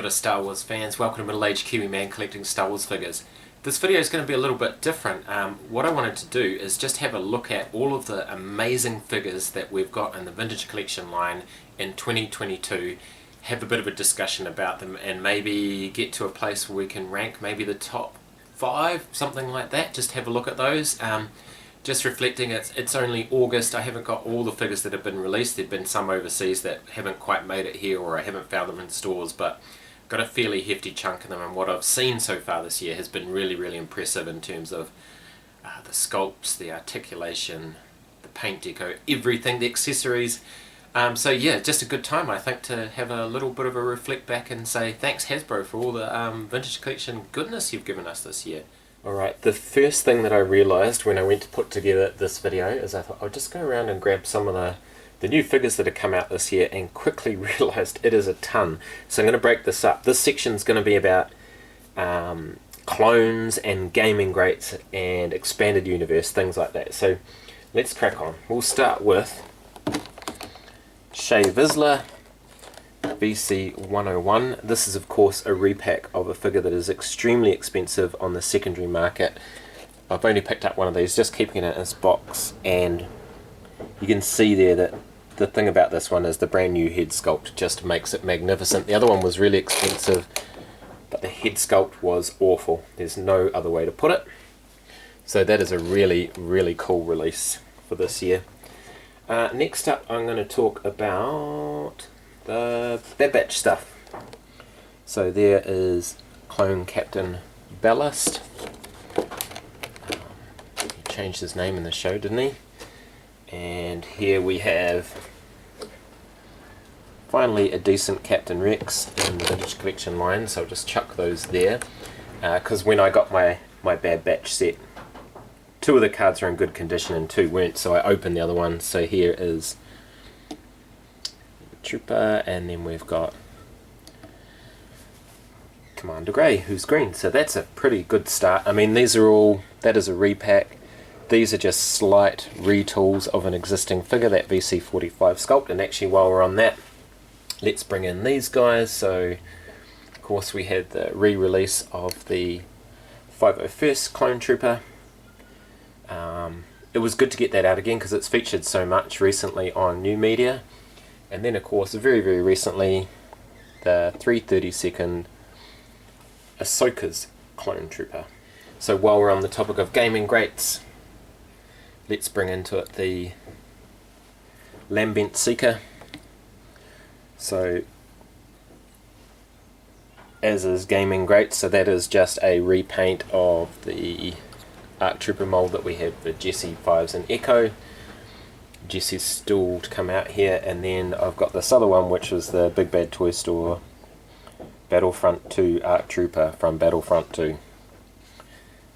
to Star Wars fans, welcome to Middle Aged Kiwi Man collecting Star Wars figures. This video is going to be a little bit different. What I wanted to do is just have a look at all of the amazing figures that we've got in the Vintage Collection line in 2022, have a bit of a discussion about them, and maybe get to a place where we can rank maybe the top 5, something like that. Just have a look at those. Just reflecting, it's only August. I haven't got all the figures that have been released. There have been some overseas that haven't quite made it here, or I haven't found them in stores, but got a fairly hefty chunk of them, and what I've seen so far this year has been really impressive in terms of the sculpts, the articulation, the paint deco, everything, the accessories. So yeah, just a good time, I think, to have a little bit of a reflect back and say thanks Hasbro for all the Vintage Collection goodness you've given us this year. Alright, the first thing that I realised when I went to put together this video is I thought I'll just go around and grab some of the new figures that have come out this year, and quickly realised it is a ton. So I'm going to break this up. This section is going to be about clones and gaming greats and expanded universe, things like that. So let's crack on. We'll start with Shae Vizsla, BC 101. This is of course a repack of a figure that is extremely expensive on the secondary market. I've only picked up one of these, just keeping it in its box, and you can see there that the thing about this one is the brand new head sculpt just makes it magnificent. The other one was really expensive, but the head sculpt was awful. There's no other way to put it. So that is a really cool release for this year. Next up I'm going to talk about the Bad Batch stuff. So there is Clone Captain Ballast. He changed his name in the show, didn't he? And here we have finally a decent Captain Rex in the Vintage Collection line, so I'll just chuck those there. Because when I got my Bad Batch set, 2 of the cards are in good condition and 2 weren't, so I opened the other one. So here is Trooper, and then we've got Commander Grey, who's green. So that's a pretty good start. I mean, these are all, that is a repack. These are just slight retools of an existing figure, that VC45 sculpt. And actually, while we're on that, let's bring in these guys. So of course we had the re-release of the 501st Clone Trooper. It was good to get that out again because it's featured so much recently on new media. And then of course very recently the 332nd Ahsoka's Clone Trooper. So while we're on the topic of gaming greats, let's bring into it the Lambent Seeker. So as is gaming great, so that is just a repaint of the ARC Trooper mold that we had for Jesse, Fives and Echo. Jesse's still to come out here, and then I've got this other one which was the Big Bad Toy Store Battlefront 2 ARC Trooper from Battlefront 2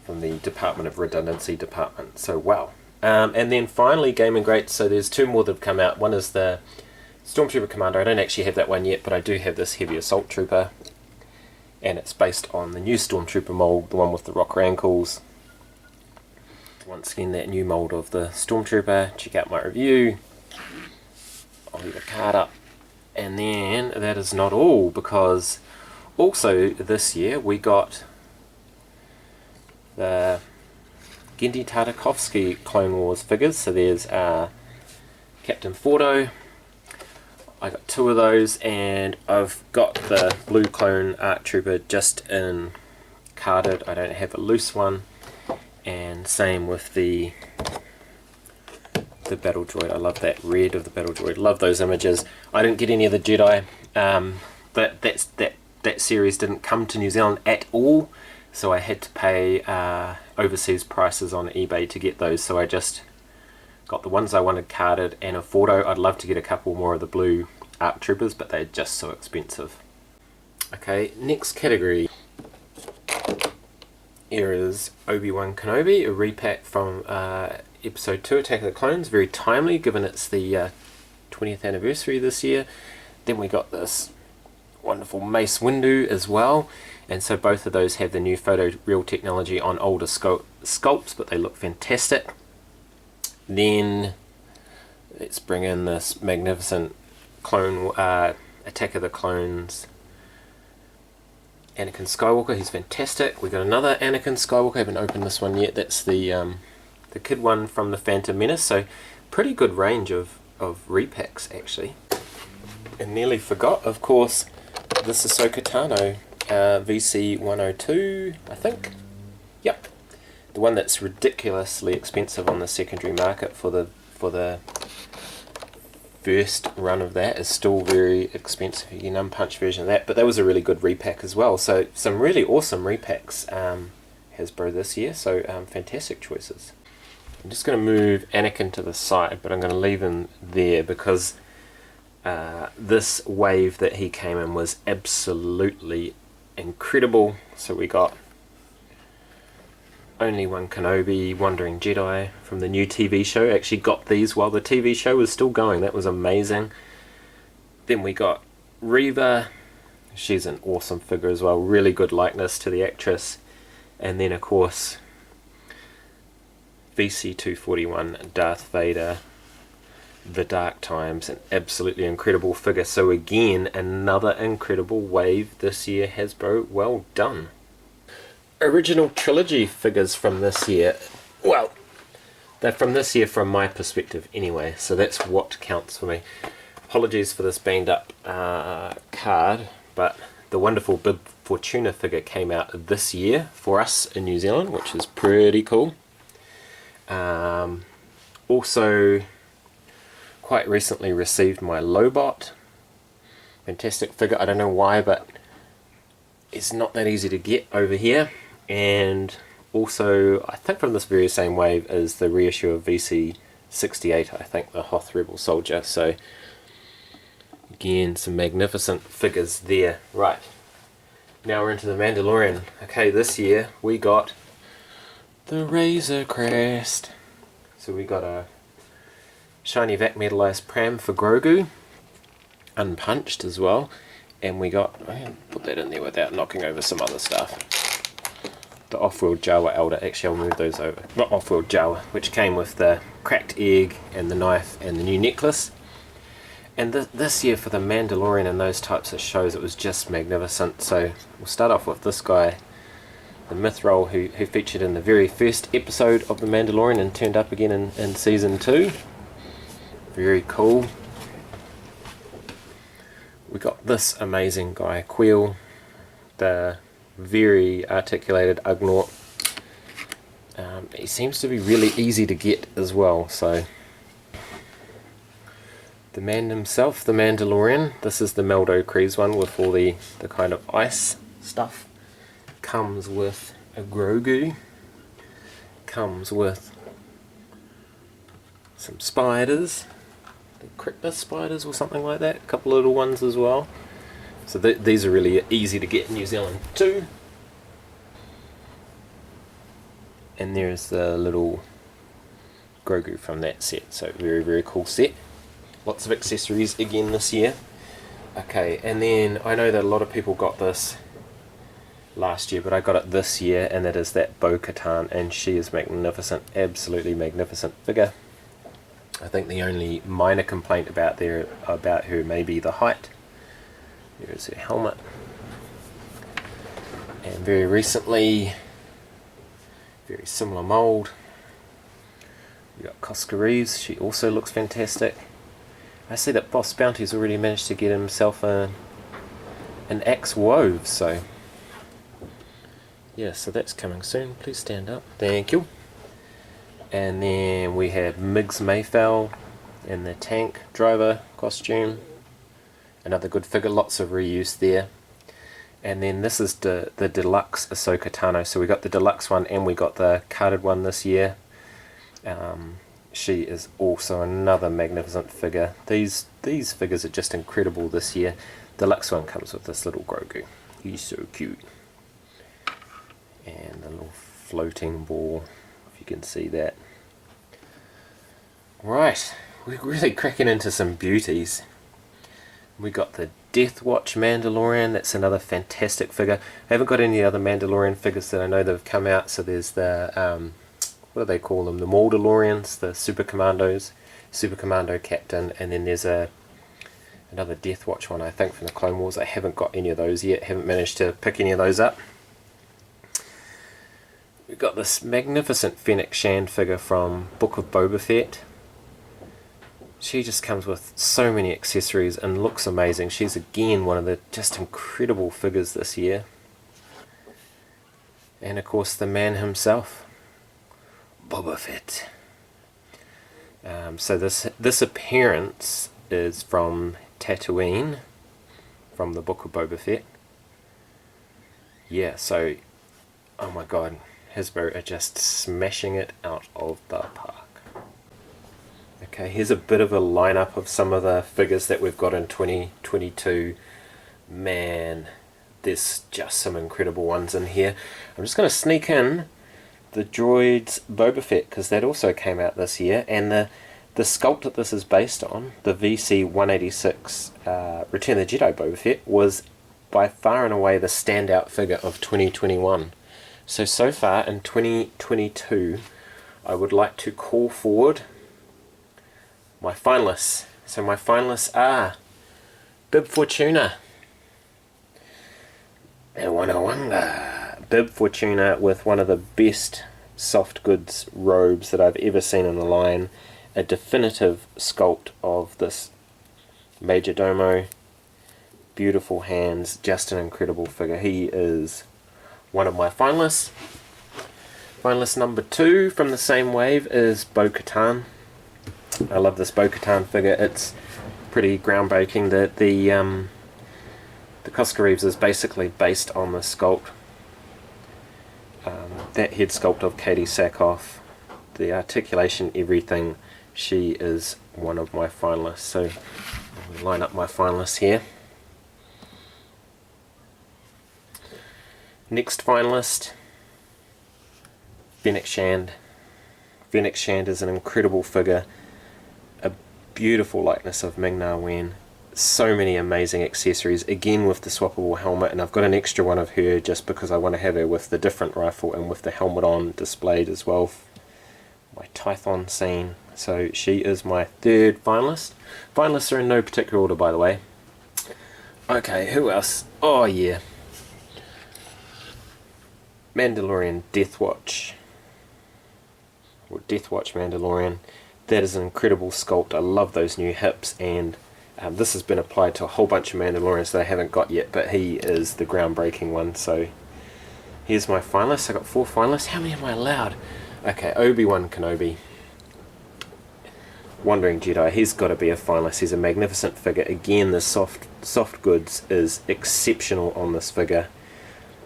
from the Department of Redundancy department. So wow. And then finally gaming greats, so there's 2 more that have come out. One is the Stormtrooper Commander. I don't actually have that one yet, but I do have this Heavy Assault Trooper, and it's based on the new Stormtrooper mold, the one with the rocker ankles. Once again, that new mold of the Stormtrooper. Check out my review. I'll leave a card up. And then that is not all, because also this year we got the Genndy Tartakovsky Clone Wars figures. So there's Captain Fordo. I got 2 of those, and I've got the blue clone ARC Trooper just in carded. I don't have a loose one. And same with the Battle Droid. I love that red of the Battle Droid. Love those images. I didn't get any of the Jedi. But that series didn't come to New Zealand at all, so I had to pay overseas prices on eBay to get those. So I just got the ones I wanted carded and a Fordo. I'd love to get a couple more of the blue ARC Troopers, but they're just so expensive. Okay, next category. Here is Obi-Wan Kenobi, a repack from Episode 2, Attack of the Clones. Very timely, given it's the 20th anniversary this year. Then we got this wonderful Mace Windu as well. And so both of those have the new photoreal technology on older sculpts, but they look fantastic. Then let's bring in this magnificent clone Attack of the Clones Anakin Skywalker, he's fantastic. We got another Anakin Skywalker, I haven't opened this one yet. That's the kid one from the Phantom Menace, so pretty good range of repacks actually. And nearly forgot, of course, this Ahsoka Tano VC 102, I think. Yep, the one that's ridiculously expensive on the secondary market for the first run of that is still very expensive. You can unpunch version of that, but that was a really good repack as well. So some really awesome repacks Hasbro this year, so fantastic choices. I'm just going to move Anakin to the side, but I'm going to leave him there because this wave that he came in was absolutely incredible. So we got Only One Kenobi, Wandering Jedi from the new TV show. Actually got these while the TV show was still going. That was amazing. Then we got Reva. She's an awesome figure as well. Really good likeness to the actress. And then of course VC241 Darth Vader, The Dark Times, an absolutely incredible figure. So again, another incredible wave this year, Hasbro. Well done. Original Trilogy figures from this year. Well, they're from this year from my perspective anyway, so that's what counts for me. Apologies for this banged up card, but the wonderful Bib Fortuna figure came out this year for us in New Zealand, which is pretty cool. Also, quite recently received my Lobot. Fantastic figure. I don't know why, but it's not that easy to get over here. And also, I think from this very same wave is the reissue of VC68, I think, the Hoth Rebel Soldier. So, again, some magnificent figures there. Right, now we're into the Mandalorian. Okay, this year we got the Razor Crest. So we got a shiny vac metalized Pram for Grogu, unpunched as well. And we got, I can put that in there without knocking over some other stuff. The off-world Jawa Elder. Actually, I'll move those over. Not off-world Jawa, which came with the cracked egg and the knife and the new necklace. And this year for the Mandalorian and those types of shows, it was just magnificent. So we'll start off with this guy, the Mythrol, who featured in the very first episode of the Mandalorian and turned up again in season 2. Very cool. We got this amazing guy, Queel, the very articulated Ugnaught. He seems to be really easy to get as well. So the man himself, the Mandalorian, this is the Meldo Kreese one with all the kind of ice stuff. Comes with a Grogu, comes with some spiders, the Krypton spiders or something like that, a couple of little ones as well. So these are really easy to get in New Zealand too. And there's the little Grogu from that set, so very, very cool set. Lots of accessories again this year. Okay, and then I know that a lot of people got this last year, but I got it this year, and that is that Bo-Katan, and she is magnificent, absolutely magnificent figure. I think the only minor complaint about her may be the height. There is her helmet. And very recently, very similar mould, we got Cosca Reeves. She also looks fantastic. I see that Boss Bounty's already managed to get himself an axe wove, so yeah, so that's coming soon. Please stand up. Thank you. And then we have Migs Mayfell in the tank driver costume. Another good figure, lots of reuse there. And then this is the deluxe Ahsoka Tano. So we got the deluxe one and we got the carded one this year. She is also another magnificent figure. These figures are just incredible this year. Deluxe one comes with this little Grogu. He's so cute. And the little floating ball, if you can see that. Right, we're really cracking into some beauties. We got the Death Watch Mandalorian. That's another fantastic figure. I haven't got any other Mandalorian figures that I know that have come out. So there's the what do they call them? The Mandalorians, the Super Commandos, Super Commando Captain, and then there's a Another Death Watch one, I think, from the Clone Wars. I haven't got any of those yet, haven't managed to pick any of those up. We've got this magnificent Fennec Shand figure from Book of Boba Fett. She just comes with so many accessories and looks amazing. She's again one of the just incredible figures this year. And of course the man himself, Boba Fett. So this appearance is from Tatooine, from the Book of Boba Fett. Yeah, so, oh my god, Hasbro are just smashing it out of the park. Okay, here's a bit of a lineup of some of the figures that we've got in 2022. Man, there's just some incredible ones in here. I'm just going to sneak in the Droids Boba Fett, because that also came out this year, and the sculpt that this is based on, the VC-186 Return of the Jedi Boba Fett, was by far and away the standout figure of 2021. So far in 2022, I would like to call forward my finalists. So my finalists are Bib Fortuna, Bib Fortuna with one of the best soft goods robes that I've ever seen in the line. A definitive sculpt of this Major Domo. Beautiful hands, just an incredible figure. He is one of my finalists. Finalist number 2 from the same wave is Bo-Katan. I love this Bo-Katan figure. It's pretty groundbreaking. The Koska Reeves is basically based on the sculpt. That head sculpt of Katie Sackhoff. The articulation, everything. She is one of my finalists. So I'll line up my finalists here. Next finalist, Fennec Shand. Fennec Shand is an incredible figure. A beautiful likeness of Ming-Na Wen. So many amazing accessories, again with the swappable helmet, and I've got an extra one of her just because I want to have her with the different rifle and with the helmet on displayed as well. My Tython scene. So she is my third finalist. Finalists are in no particular order, by the way. Okay, who else? Oh yeah, Mandalorian Death Watch, or Death Watch Mandalorian. That is an incredible sculpt. I love those new hips, and this has been applied to a whole bunch of Mandalorians that I haven't got yet, but he is the groundbreaking one. So here's my finalists. I got 4 finalists. How many am I allowed? Okay, Obi-Wan Kenobi, Wandering Jedi. He's got to be a finalist. He's a magnificent figure. Again, the soft goods is exceptional on this figure.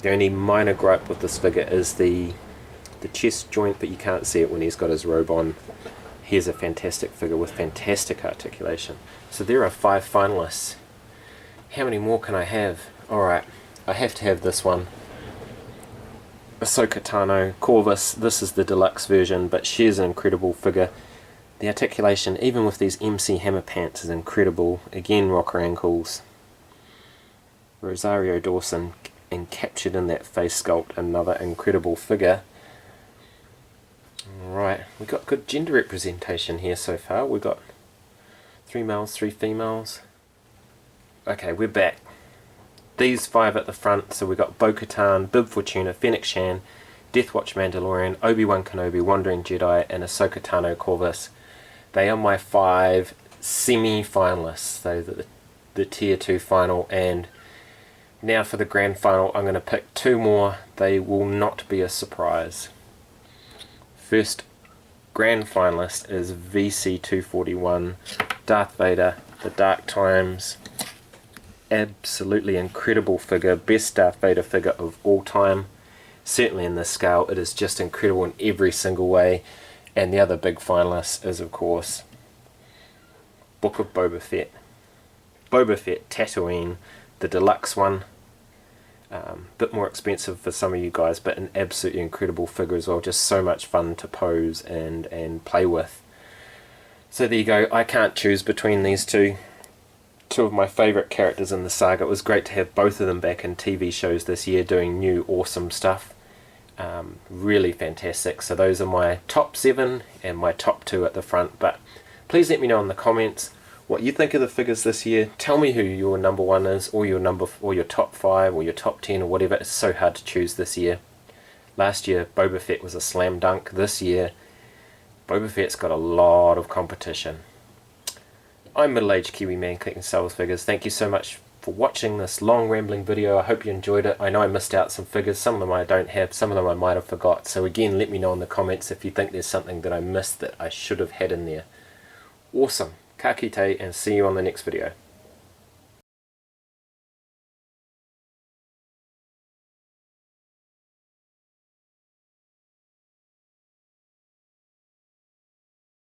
The only minor gripe with this figure is the chest joint, but you can't see it when he's got his robe on. Here's a fantastic figure with fantastic articulation. So there are 5 finalists. How many more can I have? Alright, I have to have this one. Ahsoka Tano, Corvus. This is the deluxe version, but she's an incredible figure. The articulation, even with these MC Hammer pants, is incredible. Again, rocker ankles. Rosario Dawson, and captured in that face sculpt, another incredible figure. Right, we've got good gender representation here so far. We've got 3 males, 3 females. Okay, we're back. These 5 at the front, so we've got Bo-Katan, Bib Fortuna, Fennec Shand, Death Watch Mandalorian, Obi-Wan Kenobi, Wandering Jedi, and Ahsoka Tano Corvus. They are my 5 semi-finalists, so the tier 2 final, and now for the grand final. I'm going to pick 2 more. They will not be a surprise. First grand finalist is VC241, Darth Vader, The Dark Times. Absolutely incredible figure, best Darth Vader figure of all time. Certainly in this scale, it is just incredible in every single way. And the other big finalist is, of course, Book of Boba Fett. Boba Fett Tatooine, the deluxe one. Bit more expensive for some of you guys, but an absolutely incredible figure as well. Just so much fun to pose and play with. So there you go. I can't choose between these two. 2 of my favourite characters in the saga. It was great to have both of them back in TV shows this year doing new awesome stuff. Really fantastic. So those are my top 7 and my top 2 at the front. But please let me know in the comments what you think of the figures this year. Tell me who your number one is, or your top 5, or your top 10, or whatever. It's so hard to choose this year. Last year, Boba Fett was a slam dunk. This year, Boba Fett's got a lot of competition. I'm middle-aged Kiwi man collecting Star Wars figures. Thank you so much for watching this long rambling video. I hope you enjoyed it. I know I missed out some figures. Some of them I don't have. Some of them I might have forgot. So again, let me know in the comments if you think there's something that I missed that I should have had in there. Awesome. Ka kite, and see you on the next video.